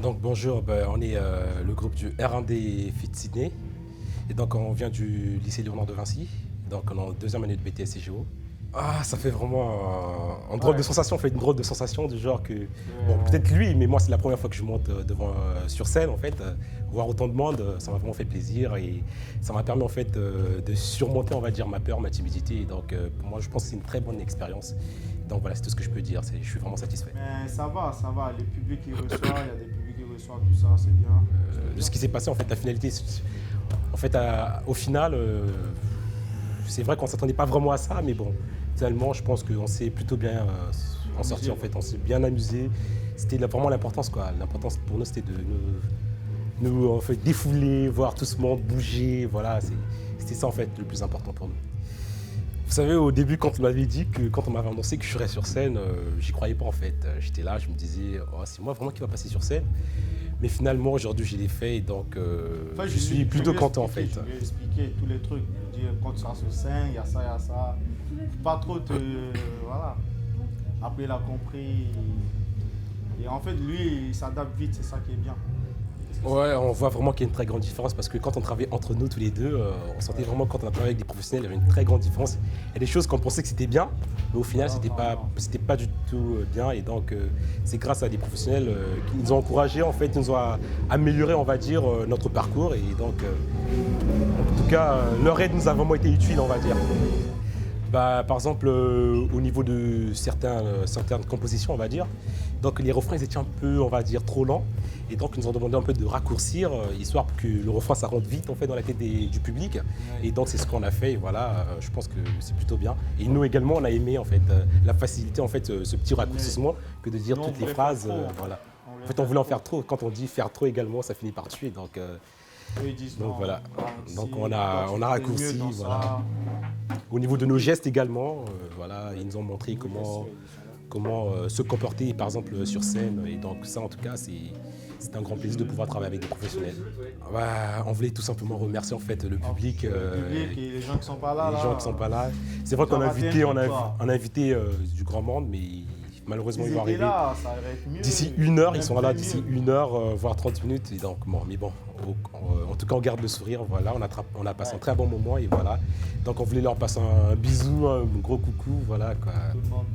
Donc bonjour, on est le groupe du R1D Fit Sydney. Et donc on vient du lycée Léonard de Vinci. Donc on est en deuxième année de BTS CGO. Ah, ça fait vraiment un drôle de Ouais, sensation, en fait, une drôle de sensation du genre que, bon, c'est- peut-être lui, mais moi c'est la première fois que je monte devant, sur scène en fait. Voir autant de monde, ça m'a vraiment fait plaisir et ça m'a permis en fait de surmonter, on va dire, ma peur, ma timidité. Et donc pour moi, je pense que c'est une très bonne expérience. Donc voilà, c'est tout ce que je peux dire. Je suis vraiment satisfait. Mais ça va. Les publics qui reçoivent, il y a des publics qui reçoivent tout ça, c'est bien. C'est De bien. ce qui s'est passé, en fait, la finalité, en fait, au final, c'est vrai qu'on ne s'attendait pas vraiment à ça, mais bon, finalement, je pense qu'on s'est plutôt bien en sorti, en fait, on s'est bien amusé. C'était vraiment l'importance, quoi. L'importance pour nous, c'était de nous en fait, défouler, voir tout ce monde bouger, voilà, c'était ça, en fait, le plus important pour nous. Vous savez, au début, quand on m'avait dit que, quand on m'avait annoncé que je serais sur scène, j'y croyais pas, en fait. J'étais là, je me disais, oh, c'est moi vraiment qui va passer sur scène. Mais finalement, aujourd'hui, j'ai les faits, et donc Enfin, je suis plutôt content, en fait. Je lui ai expliqué tous les trucs. Je lui ai dit, quand tu seras sur scène, il y a ça, il y a ça. Faut pas trop te. Voilà. Après, il a compris. Et en fait, lui, il s'adapte vite, c'est ça qui est bien. Ouais, on voit vraiment qu'il y a une très grande différence parce que quand on travaillait entre nous tous les deux, on sentait vraiment quand on a travaillé avec des professionnels, il y avait une très grande différence. Il y a des choses qu'on pensait que c'était bien, mais au final, Non, non, non. c'était pas du tout bien. Et donc, c'est grâce à des professionnels qui nous ont encouragés, en fait, qui nous ont amélioré, on va dire, notre parcours. Et donc, en tout cas, leur aide nous a vraiment été utile, on va dire. Bah, par exemple, au niveau de certaines compositions, on va dire, donc les refrains ils étaient un peu, on va dire, trop lents. Et donc ils nous ont demandé un peu de raccourcir, histoire que le refrain ça rentre vite en fait dans la tête du public. Ouais. Et donc c'est ce qu'on a fait. Et voilà, je pense que c'est plutôt bien. Et nous également, on a aimé en fait la facilité, en fait, ce petit raccourcissement que de dire Nous, on toutes les voulait faire phrases. trop. Voilà. On En voulait fait, on faire voulait en trop. faire trop. Quand on dit faire trop également, ça finit par tuer. Eux, ils disent Donc non. voilà. Donc Si on toi, a, tu on a fais mieux raccourci. dans Voilà. ça. Au niveau de nos gestes également, voilà, ils nous ont montré Oui, bien sûr, comment, ils sont là. comment se comporter, par exemple, sur scène. Et donc ça, en tout cas, c'est un grand plaisir de pouvoir travailler avec des professionnels. Bah, on voulait tout simplement remercier en fait le public, Le public et les gens qui sont pas là, les gens qui sont pas là. C'est vrai ils ont qu'on a raté un invité, truc, quoi. on a invité du grand monde, mais malheureusement ils S'ils vont étaient arriver. là, ça aurait été mieux. D'ici une heure, ils Même sont là plus d'ici mieux. une heure, voire 30 minutes. Et donc, bon, mais bon, en tout cas, on garde le sourire. Voilà, on a passé un Ouais. très bon moment et voilà. Donc, on voulait leur passer un bisou, un gros coucou, voilà quoi. Tout le monde.